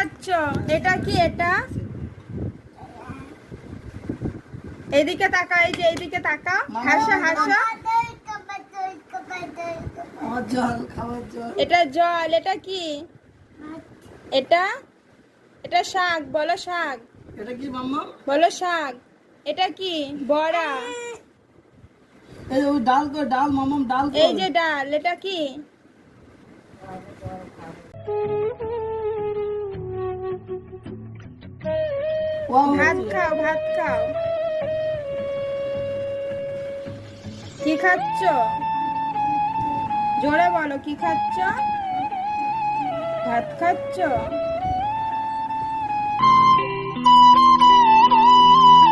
খাচ্ছ? এটা কি? এটা এদিকে তাকা, এই যে এইদিকে তাকা, হাসো হাসো। এটা জল। এটা কি? এটা এটা শাক, বলো শাক। এটা কি মাম্মা? বলো শাক। এটা কি? বড়া। এই যে ওই ডাল কই, ডাল মাম্মা, ডাল কই? এই যে ডাল। এটা কি? ভাত খাও, ভাত খাও। কি খাচ্ছ? জোরে বলো, কি খাচ্ছ? ভাত খাচ্ছ?